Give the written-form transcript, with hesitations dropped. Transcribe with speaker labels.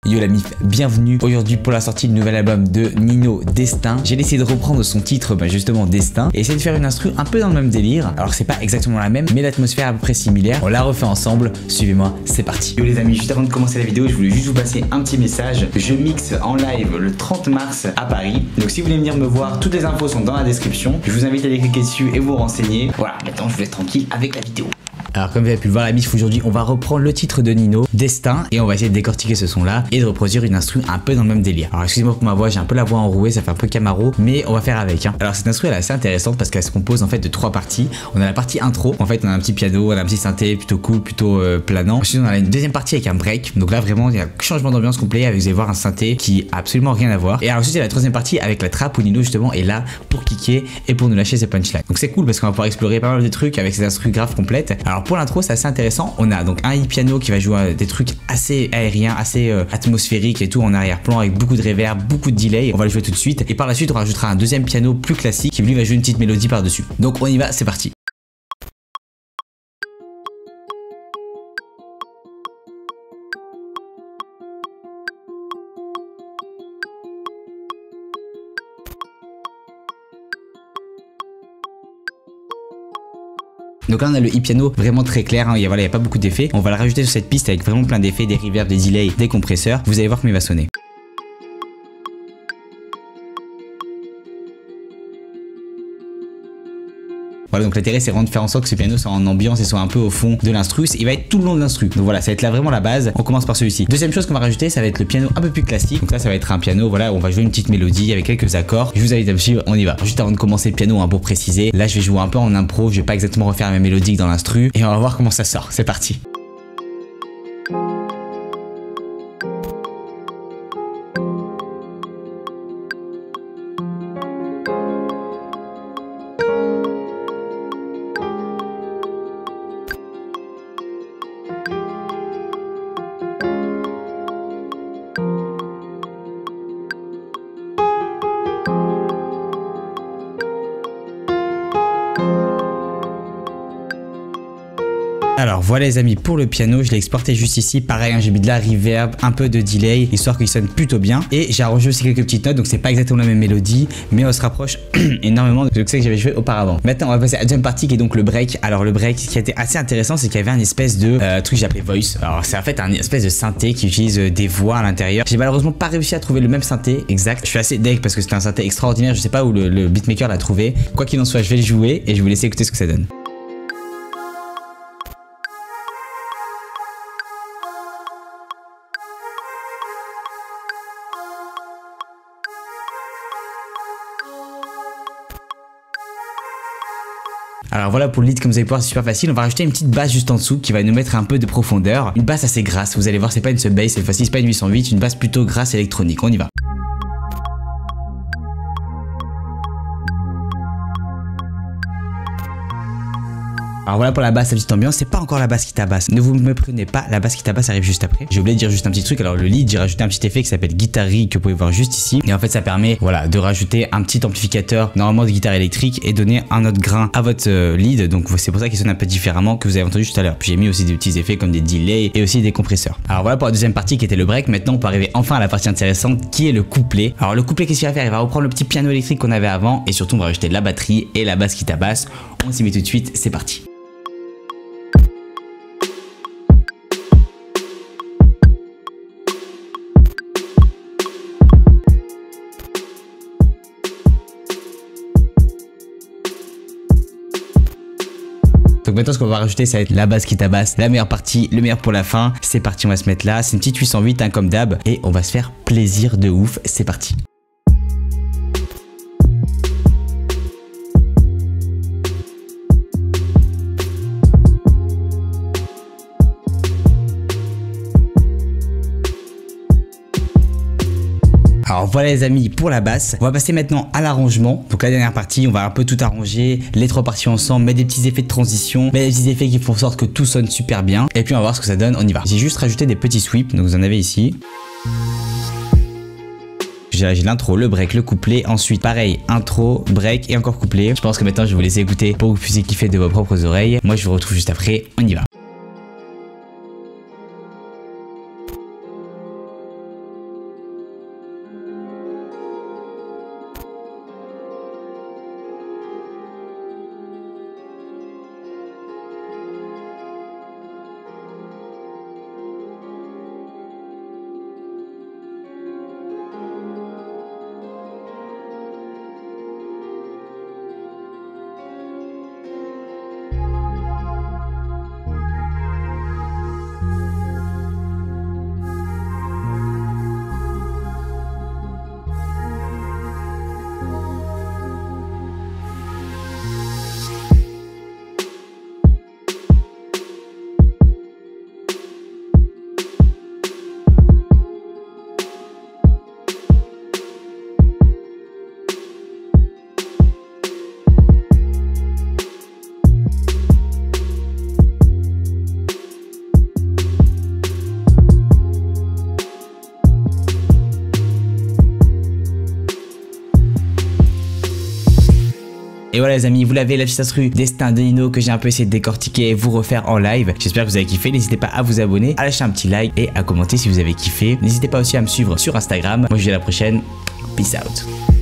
Speaker 1: Yo la mif, bienvenue aujourd'hui pour la sortie du nouvel album de Nino, Destin. J'ai décidé de reprendre son titre, justement Destin, et essayer de faire une instru un peu dans le même délire. Alors c'est pas exactement la même, mais l'atmosphère est à peu près similaire. On la refait ensemble, suivez-moi, c'est parti. Yo les amis, juste avant de commencer la vidéo, je voulais juste vous passer un petit message. Je mixe en live le 30 mars à Paris, donc si vous voulez venir me voir, toutes les infos sont dans la description. Je vous invite à aller cliquer dessus et vous renseigner. Voilà, maintenant je vous laisse tranquille avec la vidéo. Alors comme vous avez pu le voir la mif, aujourd'hui on va reprendre le titre de Nino, Destin, et on va essayer de décortiquer ce son là et de reproduire une instru un peu dans le même délire. Alors excusez-moi pour ma voix, j'ai un peu la voix enrouée, ça fait un peu Camaro, mais on va faire avec. Alors cette instru elle est assez intéressante parce qu'elle se compose en fait de trois parties. On a la partie intro, en fait on a un petit piano, on a un petit synthé plutôt cool, plutôt planant. Ensuite on a une deuxième partie avec un break, donc là vraiment il y a un changement d'ambiance complet avec, vous allez voir, un synthé qui a absolument rien à voir. Et alors ensuite il y a la troisième partie avec la trappe où Nino justement est là pour kicker et pour nous lâcher ses punchlines. Donc c'est cool parce qu'on va pouvoir explorer pas mal de trucs avec ces instrus graves complètes. Alors pour l'intro c'est assez intéressant, on a donc un piano qui va jouer des trucs assez aériens, assez atmosphériques et tout en arrière-plan avec beaucoup de reverb, beaucoup de delay. On va le jouer tout de suite et par la suite on rajoutera un deuxième piano plus classique qui lui va jouer une petite mélodie par-dessus. Donc on y va, c'est parti. Donc là on a le piano vraiment très clair, il n'y a pas beaucoup d'effets. On va le rajouter sur cette piste avec vraiment plein d'effets, des reverbs, des delays, des compresseurs. Vous allez voir comment il va sonner. Voilà, donc l'intérêt c'est vraiment de faire en sorte que ce piano soit en ambiance et soit un peu au fond de l'instru. Il va être tout le long de l'instru. Donc voilà, ça va être là vraiment la base. On commence par celui-ci. Deuxième chose qu'on va rajouter, ça va être le piano un peu plus classique. Donc là ça va être un piano, voilà, on va jouer une petite mélodie avec quelques accords. Je vous invite à me suivre, on y va. Juste avant de commencer le piano, pour préciser, là je vais jouer un peu en impro, je vais pas exactement refaire la même mélodie que dans l'instru et on va voir comment ça sort. C'est parti. Alors voilà les amis pour le piano, je l'ai exporté juste ici, pareil j'ai mis de la reverb, un peu de delay, histoire qu'il sonne plutôt bien. Et j'ai arrangé aussi quelques petites notes, donc c'est pas exactement la même mélodie, mais on se rapproche énormément de ce que j'avais joué auparavant. Maintenant on va passer à la deuxième partie qui est donc le break. Alors le break, ce qui a été assez intéressant, c'est qu'il y avait un espèce de truc que j'appelais voice. Alors c'est en fait un espèce de synthé qui utilise des voix à l'intérieur. J'ai malheureusement pas réussi à trouver le même synthé exact. Je suis assez deg parce que c'était un synthé extraordinaire, je sais pas où le beatmaker l'a trouvé. Quoi qu'il en soit, je vais le jouer et je vais vous laisser écouter ce que ça donne. Alors voilà pour le lead, comme vous allez voir c'est super facile. On va rajouter une petite basse juste en dessous qui va nous mettre un peu de profondeur. Une basse assez grasse, vous allez voir c'est pas une sub bass cette fois-ci, c'est pas une 808, une basse plutôt grasse électronique. On y va. Alors voilà pour la basse, la petite ambiance, c'est pas encore la basse qui tabasse. Ne vous me prenez pas, la basse qui tabasse arrive juste après. J'ai oublié de dire juste un petit truc. Alors le lead, j'ai rajouté un petit effet qui s'appelle Guitari que vous pouvez voir juste ici. Et en fait ça permet voilà de rajouter un petit amplificateur normalement de guitare électrique et donner un autre grain à votre lead. Donc c'est pour ça qu'il sonne un peu différemment que vous avez entendu tout à l'heure. Puis j'ai mis aussi des petits effets comme des delays et aussi des compresseurs. Alors voilà pour la deuxième partie qui était le break. Maintenant on peut arriver enfin à la partie intéressante qui est le couplet. Alors le couplet, qu'est-ce qu'il va faire? Il va reprendre le petit piano électrique qu'on avait avant et surtout on va rajouter de la batterie et la basse qui tabasse. On s'y met tout de suite, c'est parti. Donc maintenant ce qu'on va rajouter ça va être la basse qui tabasse, la meilleure partie, le meilleur pour la fin. C'est parti, on va se mettre là, c'est une petite 808 comme d'hab et on va se faire plaisir de ouf, c'est parti. Alors voilà les amis pour la basse. On va passer maintenant à l'arrangement. Donc la dernière partie, on va un peu tout arranger, les trois parties ensemble, mettre des petits effets de transition, mettre des petits effets qui font en sorte que tout sonne super bien. Et puis on va voir ce que ça donne, on y va. J'ai juste rajouté des petits sweeps, donc vous en avez ici. J'ai l'intro, le break, le couplet, ensuite pareil, intro, break et encore couplet. Je pense que maintenant je vais vous laisser écouter pour que vous puissiez kiffer de vos propres oreilles. Moi je vous retrouve juste après, on y va. Et voilà les amis, vous l'avez, la petite instru Destin de Nino que j'ai un peu essayé de décortiquer et vous refaire en live. J'espère que vous avez kiffé, n'hésitez pas à vous abonner, à lâcher un petit like et à commenter si vous avez kiffé. N'hésitez pas aussi à me suivre sur Instagram. Moi je vous dis à la prochaine, peace out.